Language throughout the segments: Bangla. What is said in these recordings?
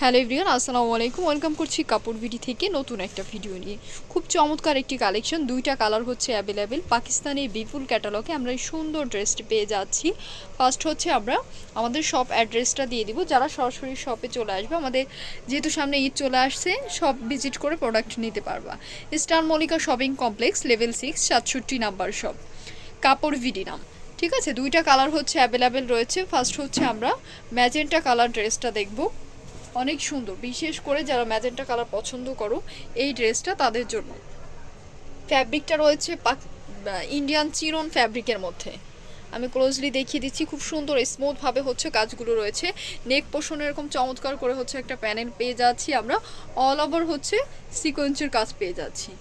হ্যালো এভরিওয়ান, আসসালামু আলাইকুম। ওয়েলকাম করছি কাপড় বিডি থেকে নতুন একটা ভিডিও নিয়ে। খুব চমৎকার একটি কালেকশন, দুইটা কালার হচ্ছে অ্যাভেলেবেল। পাকিস্তানি বিপুল ক্যাটালগে আমরা এই সুন্দর ড্রেসটি পেয়ে যাচ্ছি। ফার্স্ট হচ্ছে আমরা আমাদের শপ অ্যাড্রেসটা দিয়ে দিব, যারা সরাসরি শপে চলে আসবে, আমাদের যেহেতু সামনে ঈদ চলে আসছে, শপ ভিজিট করে প্রোডাক্ট নিতে পারবা। Star Mallika shopping complex, level 6, 67 number shop, কাপড় ভিডি নাম। ঠিক আছে, দুইটা কালার হচ্ছে অ্যাভেলেবেল রয়েছে। ফার্স্ট হচ্ছে আমরা ম্যাজেন্টা কালার ড্রেসটা দেখব, অনেক সুন্দর। বিশেষ করে যারা ম্যাজেন্টা কালার পছন্দ করো, এই ড্রেসটা তাদের জন্য। ফ্যাব্রিকটা রয়েছে ইন্ডিয়ান চিরন ফ্যাব্রিকের মধ্যে। আমি ক্লোজলি দেখিয়ে দিচ্ছি, খুব সুন্দর স্মুথভাবে হচ্ছে কাজগুলো রয়েছে। নেক পোর্শনে এরকম চমৎকার করে হচ্ছে একটা প্যানেল পেয়ে যাচ্ছি আমরা। অল ওভার হচ্ছে সিকোয়েন্সের কাজ পেয়ে যাচ্ছি।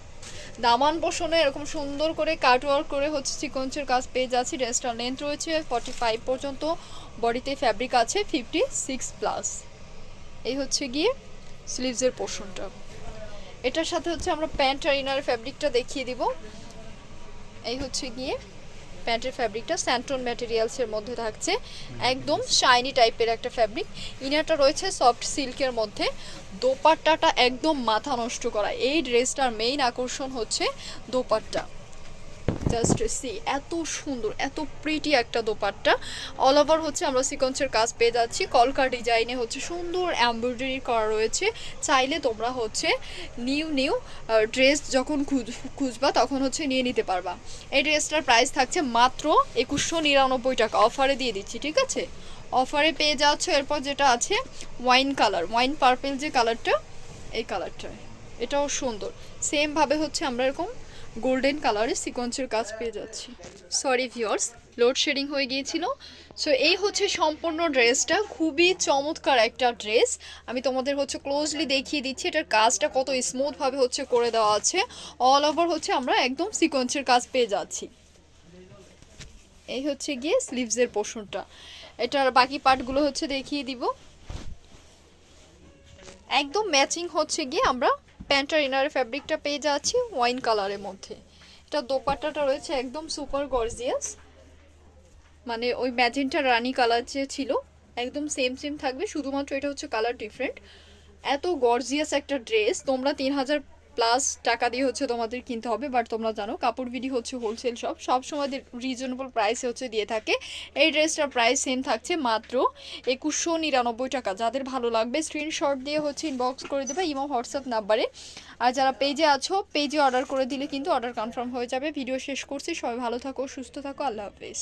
দামান পোর্শনে এরকম সুন্দর করে কাটওয়ার্ক করে হচ্ছে সিকোয়েন্সের কাজ পেয়ে যাচ্ছি। ড্রেসটার লেন্থ রয়েছে 45 পর্যন্ত, বডিতে ফ্যাব্রিক আছে 56+। এই হচ্ছে গিয়ে স্লিভসের পোর্শনটা। এটার সাথে হচ্ছে আমরা প্যান্ট আর ইনার ফ্যাব্রিকটা দেখিয়ে দিব। এই হচ্ছে গিয়ে প্যান্টের ফ্যাব্রিকটা স্যান্টন ম্যাটেরিয়ালসের মধ্যে থাকছে, একদম শাইনি টাইপের একটা ফ্যাব্রিক। ইনারটা রয়েছে সফট সিল্কের মধ্যে। দোপাট্টাটা একদম মাথা নষ্ট করা। এই ড্রেসটার মেইন আকর্ষণ হচ্ছে দোপাট্টা। জাস্ট সি, এত সুন্দর, এত প্রিটি একটা দোপাট্টা। অল ওভার হচ্ছে আমরা সিকোয়েন্সের কাজ পেয়ে যাচ্ছি। কলকা ডিজাইনে হচ্ছে সুন্দর এমব্রয়ডারি করা রয়েছে। চাইলে তোমরা হচ্ছে নিউ ড্রেস যখন খুঁজবা তখন হচ্ছে নিয়ে নিতে পারবা। এই ড্রেসটার প্রাইস থাকছে মাত্র 2199 টাকা, অফারে দিয়ে দিচ্ছি। ঠিক আছে, অফারে পেয়ে যাচ্ছ। এরপর যেটা আছে ওয়াইন কালার, ওয়াইন পার্পেল যে কালারটা, এই কালারটা এটাও সুন্দর। সেমভাবে হচ্ছে আমরা এরকম গোল্ডেন কালারের সিকোয়েন্সের কাজ পেয়ে যাচ্ছি। সরি ভিউয়ার্স, লোডশেডিং হয়ে গিয়েছিল। সো এই হচ্ছে সম্পূর্ণ ড্রেসটা, খুবই চমৎকার একটা ড্রেস। আমি তোমাদের হচ্ছে ক্লোজলি দেখিয়ে দিচ্ছি এটার কাজটা কত স্মুথভাবে হচ্ছে করে দেওয়া আছে। অল ওভার হচ্ছে আমরা একদম সিকোয়েন্সের কাজ পেয়ে যাচ্ছি। এই হচ্ছে গিয়ে স্লিভসের পোর্শনটা। এটার বাকি পার্টগুলো হচ্ছে দেখিয়ে দিব। একদম ম্যাচিং হচ্ছে গিয়ে আমরা প্যান্টার ইনারের ফ্যাব্রিকটা পেয়ে যাচ্ছি ওয়াইন কালারের মধ্যে। এটা দোপাট্টাটা রয়েছে একদম সুপার গর্জিয়াস, মানে ওই ম্যাজেন্টা রানি কালার যে ছিল একদম সেম থাকবে, শুধুমাত্র এটা হচ্ছে কালার ডিফারেন্ট। এত গর্জিয়াস একটা ড্রেস তোমরা 3000+ টাকা দিয়ে হচ্ছে তোমাদের কিনতে হবে। বাট তোমরা জানো কাপড় বিডি হচ্ছে হোলসেল শপ, সব সময় রিজনেবল প্রাইসে হচ্ছে দিয়ে থাকে। এই ড্রেসটার প্রাইস সেম থাকছে মাত্র 2199 টাকা। যাদের ভালো লাগবে স্ক্রিনশট দিয়ে হচ্ছে ইনবক্স করে দেবে ইমো হোয়াটসঅ্যাপ নাম্বারে। আর যারা পেজে আছো, পেজে অর্ডার করে দিলে কিন্তু অর্ডার কনফার্ম হয়ে যাবে। ভিডিও শেষ করছি, সবাই ভালো থাকো, সুস্থ থাকো, আল্লাহ হাফেজ।